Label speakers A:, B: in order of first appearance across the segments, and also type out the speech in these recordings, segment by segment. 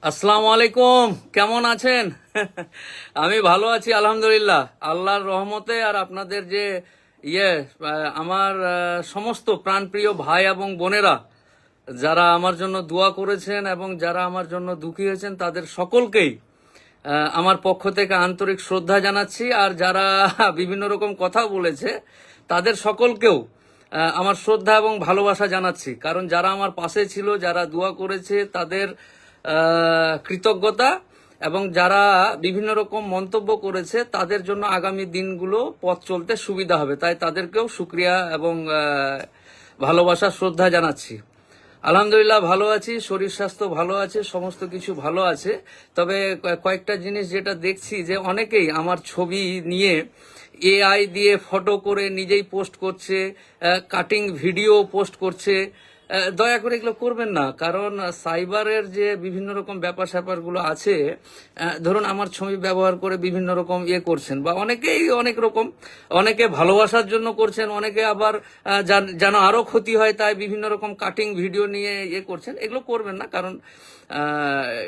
A: আসসালামু আলাইকুম, কেমন আছেন? আমি ভালো আছি আলহামদুলিল্লাহ, আল্লাহর রহমতে। আর আপনাদের যে আমার সমস্ত প্রাণপ্রিয় ভাই এবং বোনেরা যারা আমার জন্য দোয়া করেছেন এবং যারা আমার জন্য দুঃখী হয়েছেন, তাদের সকলকেই আমার পক্ষ থেকে আন্তরিক শ্রদ্ধা জানাচ্ছি। আর যারা বিভিন্ন রকম কথা বলেছে, তাদের সকলকেও আমার শ্রদ্ধা এবং ভালোবাসা জানাচ্ছি। কারণ যারা আমার পাশে ছিল, যারা দোয়া করেছে, তাদের কৃতজ্ঞতা, এবং যারা বিভিন্ন রকম মন্তব্য করেছে, তাদের জন্য আগামী দিনগুলো পথ চলতে সুবিধা হবে। তাই তাদেরকেও শুকরিয়া এবং ভালোবাসা শ্রদ্ধা জানাচ্ছি। আলহামদুলিল্লাহ ভালো আছি, শরীর স্বাস্থ্য ভালো আছে, সমস্ত কিছু ভালো আছে। তবে কয়েকটা জিনিস যেটা দেখছি, যে অনেকেই আমার ছবি নিয়ে এআই দিয়ে ফটো করে নিজেই পোস্ট করছে, কাটিং ভিডিও পোস্ট করছে। দয়া করে এগুলো করবেন না, কারণ সাইবারের যে বিভিন্ন রকম ব্যাপার স্যাপারগুলো আছে, ধরুন আমার ছবি ব্যবহার করে বিভিন্ন রকম করছেন, বা অনেকেই অনেক রকম, অনেকে ভালোবাসার জন্য করছেন, অনেকে আবার যেন আরো ক্ষতি হয় তাই বিভিন্ন রকম কাটিং ভিডিও নিয়ে করছেন। এগুলো করবেন না, কারণ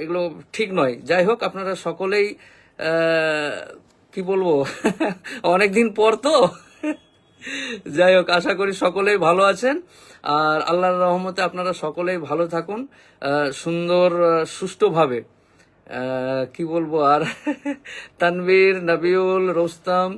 A: এগুলো ঠিক নয়। যাই হোক, আপনারা সকলেই কি বলবো, অনেকদিন পর তো, যাই হোক, আশা করি সকলেই ভালো আছেন। আর আল্লাহর রহমতে আপনারা সকলেই ভালো থাকুন, সুন্দর সুষ্ঠুভাবে। কি বলবো আর, তানভীর, নবিউল, রোস্তাম,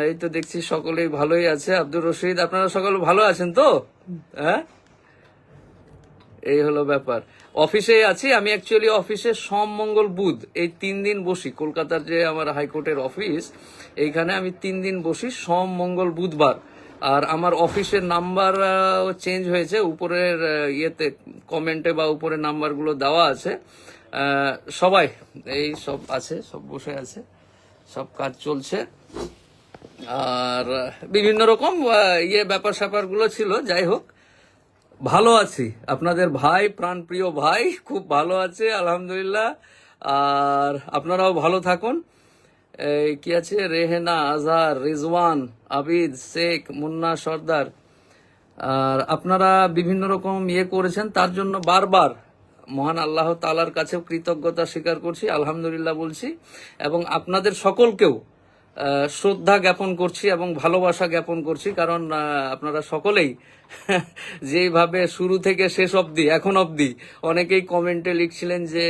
A: এই তো দেখছি সকলেই ভালোই আছে। আব্দুর রশিদ, আপনারা সকলে ভালো আছেন তো? হ্যাঁ, এই হলো ব্যাপার। অফিসে আছি আমি, অ্যাকচুয়ালি অফিসে সোম মঙ্গল বুধ এই 3 দিন বসি। কলকাতার যে আমার হাইকোর্টের অফিস, এইখানে আমি 3 দিন বসি, সোম মঙ্গল বুধবার। আর আমার অফিসের নাম্বার চেঞ্জ হয়েছে, উপরের কমেন্টে বা উপরে নাম্বারগুলো দেওয়া আছে। সবাই এই সব আছে, সব বসে আছে, সব কাজ চলছে। আর বিভিন্ন রকম ব্যাপার স্যাপারগুলো ছিল। যাই হোক, ভালো আছি। আপনাদের ভাই, প্রাণপ্রিয় ভাই, খুব ভালো আছে আলহামদুলিল্লাহ। আর আপনারাও ভালো থাকুন। এই কি আছে, রেহেনা, আজহার, রিজওয়ান, আবিদ, শেখ, মুন্না সর্দার, আর আপনারা বিভিন্ন রকম করেছেন, তার জন্য বারবার মহান আল্লাহ তাআলার কাছেও কৃতজ্ঞতা স্বীকার করছি, আলহামদুলিল্লাহ বলছি। এবং আপনাদের সকলকেও শ্রদ্ধা জ্ঞাপন করছি এবং ভালোবাসা জ্ঞাপন করছি। কারণ আপনারা সকলেই যেভাবে শুরু থেকে শেষ অবধি, এখন অবধি, অনেকেই কমেন্টে লিখছিলেন যে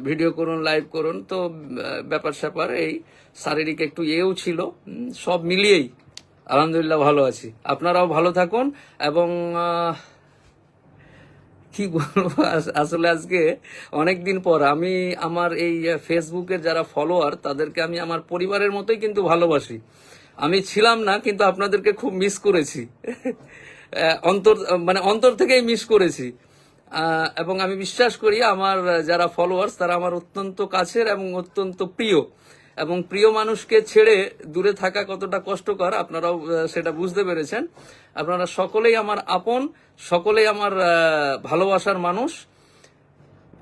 A: ভিডিও করুন, লাইভ করুন। তো ব্যাপার স্যাপার এই শারীরিক একটু ছিল, সব মিলিয়েই আলহামদুলিল্লাহ ভালো আছি। আপনারাও ভালো থাকুন। এবং কি বলবো, আসলে আজকে অনেকদিন পর আমি আমার এই ফেসবুকের যারা ফলোয়ার, তাদেরকে আমি আমার পরিবারের মতোই কিন্তু ভালোবাসি। আমি ছিলাম না, কিন্তু আপনাদেরকে খুব মিস করেছি, অন্তর থেকেই মিস করেছি। এবং আমি বিশ্বাস করি আমার যারা ফলোয়ার্স, তারা আমার অত্যন্ত কাছের এবং অত্যন্ত প্রিয়। এবং প্রিয় মানুষকে ছেড়ে দূরে থাকা কতটা কষ্টকর, আপনারাও সেটা বুঝতে পেরেছেন। আপনারা সকলেই আমার আপন, সকলেই আমার ভালোবাসার মানুষ।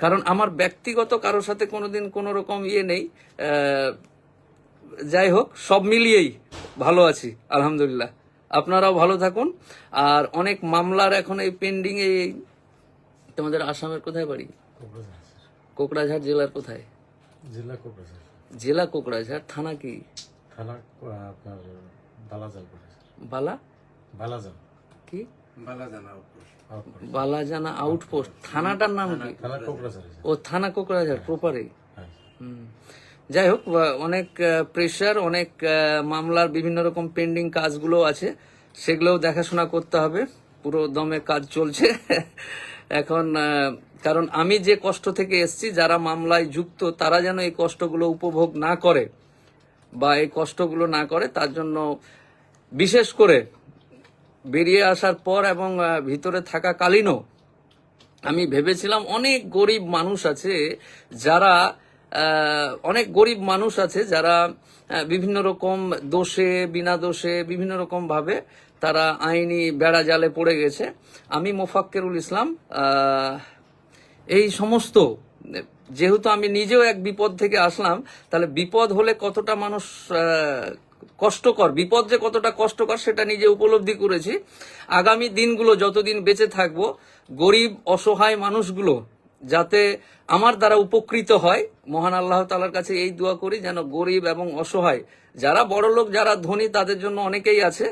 A: কারণ আমার ব্যক্তিগত কারোর সাথে কোনোদিন কোনো রকম নেই। যাই হোক, সব মিলিয়েই ভালো আছি আলহামদুলিল্লাহ। আপনারাও ভালো থাকুন। আর অনেক মামলার এখন এই পেন্ডিং। তোমাদের আসামের কোথায় বাড়ি? কোকড়াঝাড় জেলার কোথায়? জেলা কোকড়াঝাড়, থানা কি?
B: থানা আপনার বালাজান। বালাজান
A: কি? বালাজানা আউটপোস্ট। থানাটার নাম কি? ও, থানা কোকড়াঝাড় প্রপারে। যাই হোক, অনেক প্রেশার, অনেক মামলার বিভিন্ন রকম পেন্ডিং কাজগুলো আছে, সেগুলোও দেখাশোনা করতে হবে। পুরো দমে কাজ চলছে এখন। কারণ আমি যে কষ্ট থেকে এসেছি, যারা মামলায় যুক্ত, তারা যেন এই কষ্টগুলো উপভোগ না করে বা এই কষ্টগুলো না করে, তার জন্য বিশেষ করে বেরিয়ে আসার পর এবং ভিতরে থাকাকালীনও আমি ভেবেছিলাম অনেক গরিব মানুষ আছে যারা যারা বিভিন্ন রকম দোষে, বিনা দোষে, বিভিন্ন রকম ভাবে তারা আইনি বেড়া জালে পড়ে গেছে। আমি মোফাক্কেরুল ইসলাম, এই সমস্ত, যেহেতু আমি নিজেও এক বিপদ থেকে আসলাম, তাহলে বিপদ হলে কতটা মানুষ কষ্টকর, বিপদ যে কতটা কষ্টকর সেটা নিজে উপলব্ধি করেছি। আগামী দিনগুলো যতদিন বেঁচে থাকবো, গরিব অসহায় মানুষগুলো যাতে আমার দ্বারা উপকৃত হয়। মহান আল্লাহ তাআলার কাছে এই দোয়া করি যেন গরিব এবং অসহায়, যারা বড়লোক যারা ধনী তাদের জন্য অনেকেই আছে,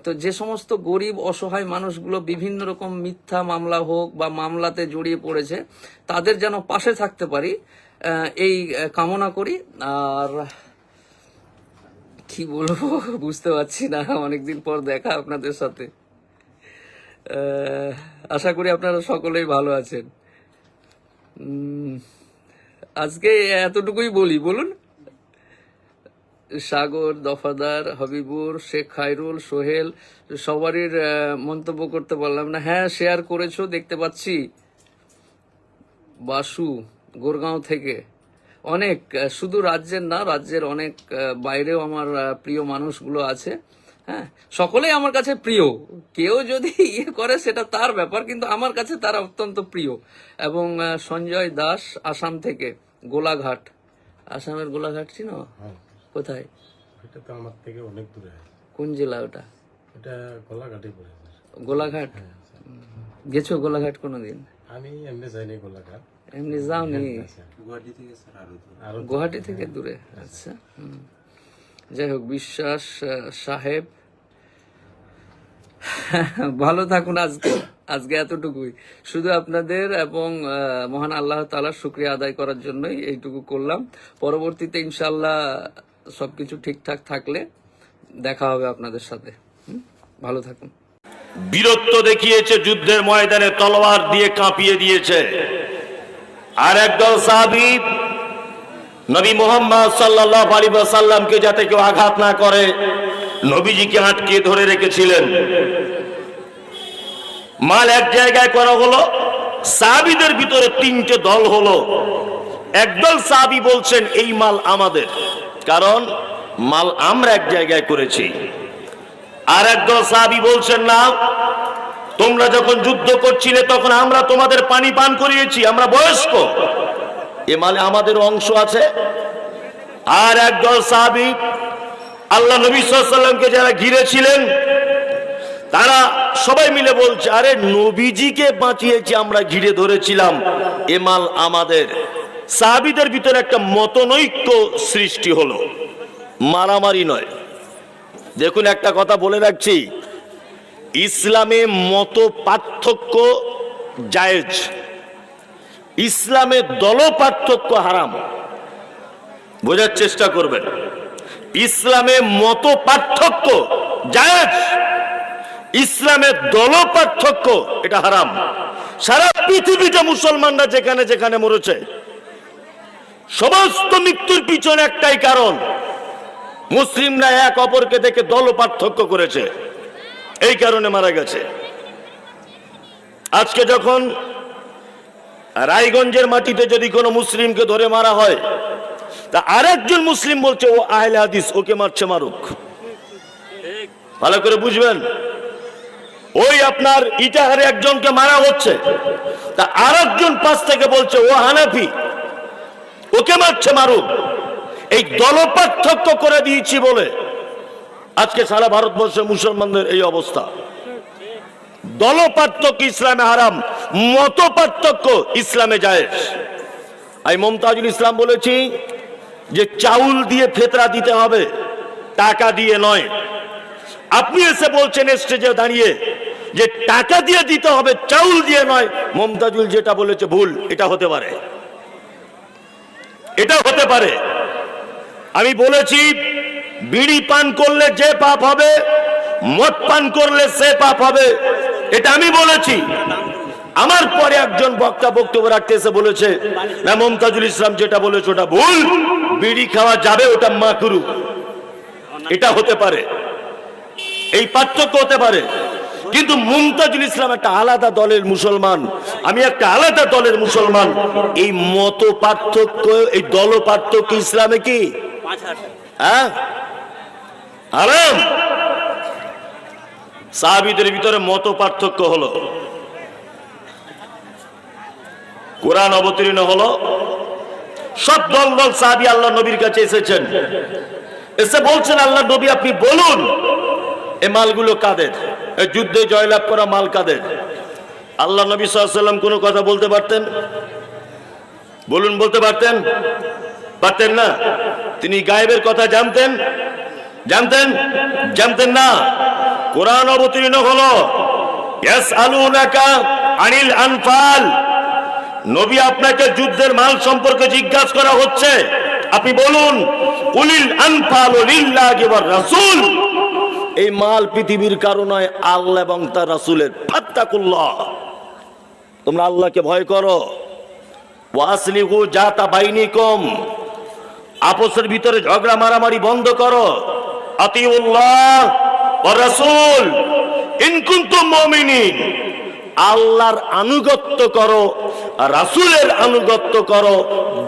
A: তো যে সমস্ত গরিব অসহায় মানুষগুলো বিভিন্ন রকম মিথ্যা মামলা হোক বা মামলাতে জড়িয়ে পড়েছে, তাদের যেন পাশে থাকতে পারি, এই কামনা করি। আর কি বলবো বুঝতে পারছি না, অনেকদিন পর দেখা আপনাদের সাথে। আশা করি আপনারা সকলেই ভালো আছেন। আজকে এতটুকুই বলি, বলুন। সাগর, দফাদার, হাবিবুর, শেখ খায়রুল, সোহেল, সবারই মন্তব্য করতে পারলাম না। হ্যাঁ, শেয়ার করেছো দেখতে পাচ্ছি। বাসু গোরগাঁও থেকে, অনেক, শুধু রাজ্যের না, রাজ্যের অনেক বাইরেও আমার প্রিয় মানুষগুলো আছে। হ্যাঁ, সকলেই আমার কাছে প্রিয়। কেউ যদি ইয়ে করে সেটা তার ব্যাপার, কিন্তু আমার কাছে তারা অত্যন্ত প্রিয়। এবং সঞ্জয় দাস আসাম থেকে, গোলাঘাট, আসামের গোলাঘাট চিনো? কোথায়?
B: এটা তো আমার থেকে অনেক দূরে।
A: কোন জেলা ওটা?
B: এটা গোলাঘাটে পড়ে।
A: গোলাঘাট গেছো? গোলাঘাট কোনোদিন?
B: আমি এমনি যাইনি গোলাঘাট।
A: এমনি যাওনি? গুয়াহাটি থেকে দূরে। আচ্ছা, যাই হোক, বিশ্বাস সাহেব, ভালো থাকুন। আজকে এতটুকুই, শুধু আপনাদের এবং মহান আল্লাহ তাআলার শুকরিয়া আদায় করার জন্যই এইটুকু করলাম। পরবর্তীতে ইনশাআল্লাহ সবকিছু ঠিকঠাক থাকলে দেখা হবে আপনাদের সাথে। ভালো থাকুন।
C: বীরত্ব দেখিয়েছে, যুদ্ধের ময়দানে তলোয়ার দিয়ে কাঁপিয়ে দিয়েছে। আর একদল সাহাবী নবী মুহাম্মদ সাল্লাল্লাহু আলাইহি ওয়াসাল্লামকে যাতে কেউ আঘাত না করে নবীজিকে আটকে ধরে রেখেছিলেন। মাল এক জায়গায় করা হলো, সাহাবীদের ভিতরে তিনটে দল হলো। একদল সাহাবী বলছেন এই মাল আমাদের, কারণ মাল আমরা এক জায়গায় করেছি। আর একদল সাহাবী বলছেন না, তোমরা যখন যুদ্ধ করছিলে তখন আমরা তোমাদের পানি পান করিয়েছি, আমরা বয়স্ক, এ মালে আমাদের অংশ আছে। আর একদল সাহাবী আল্লাহ নবী সাল্লাল্লাহু আলাইহি ওয়াসাল্লামকে যারা ঘিরেছিলেন তারা সবাই মিলে বলছে, আরে নবীজিকে বাঁচিয়েছি, আমরা ঘিরে ধরেছিলাম, এ মাল আমাদের। সাহাবীদের ভিতরে একটা মতনৈক্য সৃষ্টি হলো, মারামারি নয়। দেখুন, একটা কথা বলে রাখছি, ইসলামে মত পার্থক্য জায়েজ, ইসলামে দল পার্থক্য হারাম। বোঝার চেষ্টা করবেন, ইসলামে মত পার্থক্য জায়েজ, ইসলামে দল পার্থক্য এটা হারাম। সারা পৃথিবীতে মুসলমানরা যেখানে যেখানে মরেছে, সমস্ত মৃত্যুর পিছনে একটাই কারণ, মুসলিমরা এক অপরকে দেখে দল পার্থক্য করেছে, এই কারণে মারা গেছে। আজকে যখন রায়গঞ্জের মাটিতে যদি কোনো মুসলিমকে ধরে মারা হয়, তা আরেকজন মুসলিম বলছে ও আহলে হাদিস, ওকে মারছে, মারুক। ভালো করে বুঝবেন, ওই আপনার ইটাহারে একজনকে মারা হচ্ছে, তা আরেকজন পাশ থেকে বলছে ও হানাফি, ওকে মারছে, মারুক। এই দল পার্থক্য করে দিয়েছি বলে আজকে সারা ভারতবর্ষের মুসলমানদের এই অবস্থা। দল পার্থক্য ইসলামে হারাম, মত পার্থক্য ইসলামে জায়েজ। আমি মমতাজুল ইসলাম বলেছি যে চাউল দিয়ে ফেতরা দিতে হবে, টাকা দিয়ে নয়। আপনি এসে বলছেন স্টেজে দাঁড়িয়ে যে টাকা দিয়ে দিতে হবে, চাউল দিয়ে নয়। মমতাজুল যেটা বলেছে ভুল, এটা হতে পারে, এটা হতে পারে। আমি বলেছি বিড়ি পান করলে যে পাপ হবে, মদ পান করলে সে পাপ হবে, এটা আমি বলেছি। আমার পরে একজন বক্তা বক্তব্য রাখতে এসে বলেছে না, মমতাজুল ইসলাম যেটা বলেছে ওটা ভুল, বিড়ি খাওয়া যাবে, ওটা মাকরু। এটা হতে পারে, এই পার্থক্য হতে পারে, কিন্তু মুমতাজুল ইসলাম একটা আলাদা দলের মুসলমান, আমি একটা আলাদা দলের মুসলমান। এই মত পার্থক্য, এই দল পার্থক্য ইসলামে কি হারাম? সাহাবীদের ভিতরে মত পার্থক্য হলো, কোরআন অবতীর্ণ হলো, সব দল দল সাহাবী আল্লাহ নবীর কাছে এসেছেন, এসে বলছেন আল্লাহ নবী আপনি বলুন এই মালগুলো কাদের, যুদ্ধে জয়লাভ করা মাল কাদের? আল্লাহ নবী সাল্লাল্লাহু আলাইহি ওয়াসাল্লাম কোনো কথা বলতে পারতেন? বলুন, বলতে পারতেন? পারতেন না। তিনি গায়েবের কথা জানতেন? জানতেন? জানতেন না। কোরআন অবতীর্ণ হলো, ইয়াসআলুনাকা আনিল আনফাল, নবী আপনাকে যুদ্ধের মাল সম্পর্কে জিজ্ঞাসা করা হচ্ছে, আপনি বলুন কুলিল আনফালু লিল্লাহি ওয়ার রাসূল, এই মাল পৃথিবীর কারো নয়, আল্লাহ এবং তার রাসূলের। ফাত্তাকুল্লাহ, তোমরা আল্লাহকে ভয় করো। ওয়াসলিহু জাতা বাইনিকুম, আপসের ভিতরে ঝগড়া মারামারি বন্ধ করো। আতিউল্লাহ ওয়া রাসূল ইন কুনতুম মুমিনিন, আল্লাহর আনুগত্য করো, রাসূলের আনুগত্য করো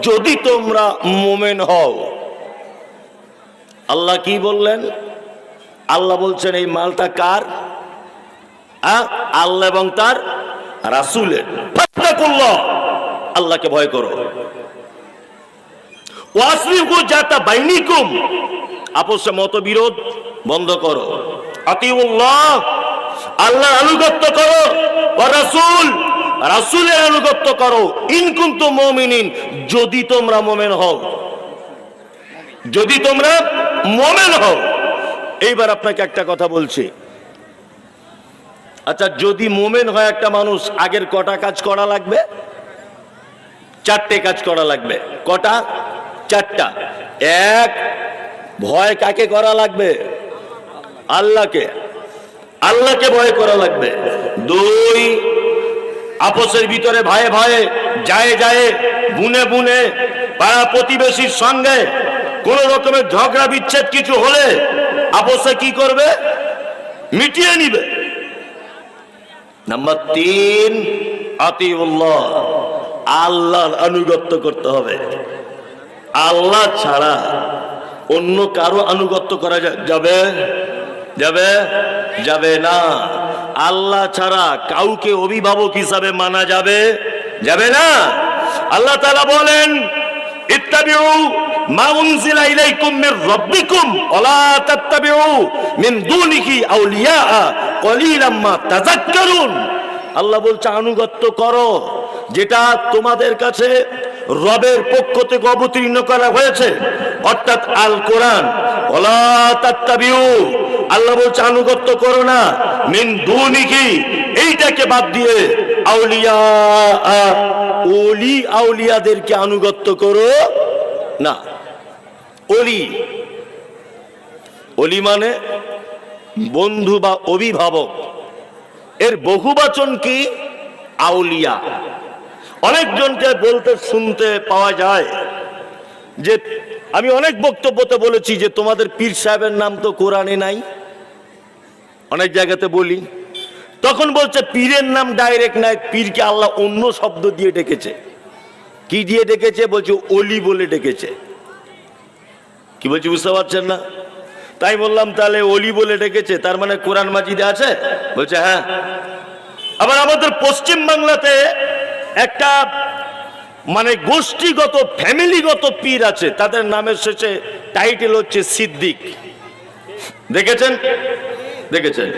C: যদি তোমরা মুমিন হও। আল্লাহ কি বললেন? আল্লাহ বলছেন এই মালটা কার? আল্লাহ এবং তার রাসূলের। ফাত্তাকুল্লাহ, আল্লাহকে ভয় করো। ওয়াসলিহু জাতা বাইনিকুম, আপসে মতবিরোধ বন্ধ করো। আতিউল্লাহ, আল্লাহর আনুগত্য করো, ওয়া রাসূল, রাসূলের আনুগত্য করো। ইন কুনতুম মুমিনিন, যদি তোমরা মুমিন হও, যদি তোমরা মুমিন হও। এইবার আপনাকে একটা কথা বলছি, আচ্ছা যদি মুমিন হয় একটা মানুষ, আগের কটা কাজ করা লাগবে? চারটে কাজ করা লাগবে। কটা? চারটা। এক, ভয় কাকে করা লাগবে? আল্লাহকে, আল্লাহকে ভয় করা লাগবে। দুই, আপসের ভিতরে ভয়ে ভয়ে, যায় যায়, বুনে বুনে, পাড়া প্রতিবেশীর সঙ্গে কোন রকমের ঝগড়া বিচ্ছেদ কিছু হলে আপসে কি করবে? মিটিয়ে নিবে। নাম্বার তিন, আতিউল্লাহ, আল্লাহর আনুগত্য করতে হবে। আল্লাহ ছাড়া অন্য কারো আনুগত্য করা যাবে? যাবে? যাবে না। আল্লাহ ছাড়া কাউকে অভিভাবক হিসাবে মানা যাবে? যাবে না। আল্লাহ তাআলা বলেন, ইত্তাবিউ মা উনজিলা ইলাইকুম মির রাব্বিকুম ওয়া লা তাত্তাবিউ মিন দুনিহি আউলিয়া কলিলাম মা তাযাক্কারুন। আল্লাহ বলছে আনুগত্য করো যেটা তোমাদের কাছে রবের পক্ষ থেকে অবতীর্ণ করা হয়েছে, অর্থাৎ আল কোরআন। ওয়া লা তাত্তাবিউ, আল্লাহ বলছে আনুগত্য করো না মিন দুনিহি, এইটাকে বাদ দিয়ে আউলিয়া, ওলি আউলিয়াদেরকে আনুগত্য করো না। ওলি, ওলি মানে বন্ধু বা অভিভাবক, এর বহুবচন কি? আউলিয়া। অনেকজনকে বলতে শুনতে পাওয়া যায় যে, আমি অনেক বক্তব্যতে বলেছি যে তোমাদের পীর সাহেবের নাম তো কোরআনে নাই, অনেক জায়গাতে বলি, তখন বলছে পীরের নাম ডাইরেক্ট নাই, পীরকে আল্লাহ অন্য শব্দ দিয়ে ডেকেছে। কি দিয়ে ডেকেছে? বলছে ওলি বলে ডেকেছে। কি বলছি বুঝতে পারছেন না? তাই বললাম তাহলে ওলি বলে ডেকেছে, তার মানে কোরআন মাজিদে আছে? বলছে হ্যাঁ। আবার আমাদের পশ্চিম বাংলাতে একটা মানে গোষ্ঠীগত ফ্যামিলিগত পীর আছে, তাদের নামের শেষে টাইটেল হচ্ছে সিদ্দিক। দেখেছেন? দেখেছেন?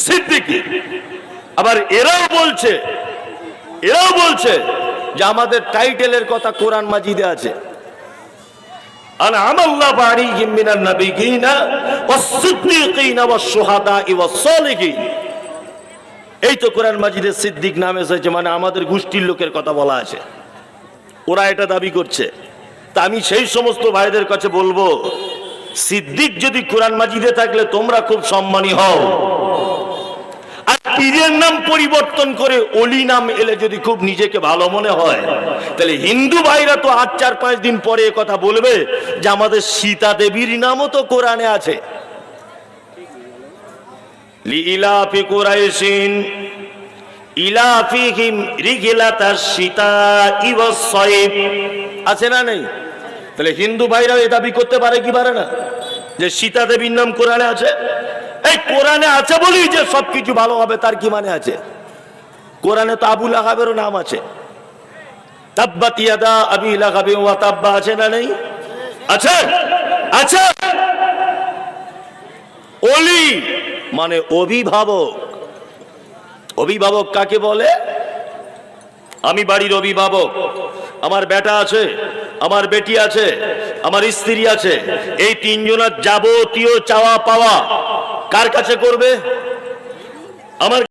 C: সিদ্দিকী। আবার এরাও বলছে যে আমাদের টাইটেলের কথা কোরআন মাজিদে আছে। আনআমাল্লাহু আলাইহিম মিনান নাবিয়িনা ওয়াস-সিদ্দীকিনা ওয়াস-শুহাদা'i ওয়াস-সালিহিন, এই তো কোরআন মাজিদে সিদ্দিক নামে এসেছে, মানে আমাদের গোষ্ঠীর লোকের কথা বলা আছে। ওরা এটা দাবি করছে। তা আমি সেই সমস্ত ভাইদের কাছে বলবো, সিদ্দিক যদি কোরআন মাজিদে থাকলে তোমরা খুব সম্মানী হও, আর পীরের নাম পরিবর্তন করে ওলি নাম এলে যদি খুব নিজেকে ভালো মনে হয়, তাহলে হিন্দু ভাইরা তো 4-5 দিন পরে কথা বলবে যে আমাদের সীতা দেবীর নামও তো কোরআনে আছে। লিইলাফি কুরাইশিন ইলাফিহিম রিগলাতাশ শিতা'i ওয়াস-সাইফ, আছে না নেই? তাহলে হিন্দু ভাইরা এই দাবি করতে পারে কি পারে না যে সীতা দেবীর নাম কোরআনে আছে? এই কোরআনে আছে বলি যে সবকিছু ভালো হবে তার কি মানে আছে? কোরআনে তো আবু লাহাবেরও নাম আছে, তাব্বাত ইয়াদা আবি লাহাব ওয়া তাব্বা, আছে না নেই? আছে, আছে। ওলি মানে অভিভাবক। অভিভাবক কাকে বলে? আমি বাড়ির অভিভাবক, আমার বেটা আছে, আমার বেটি আছে, আমার স্ত্রী আছে, এই তিনজনের যাবতীয় চাওয়া পাওয়া কার কাছে করবে? আমার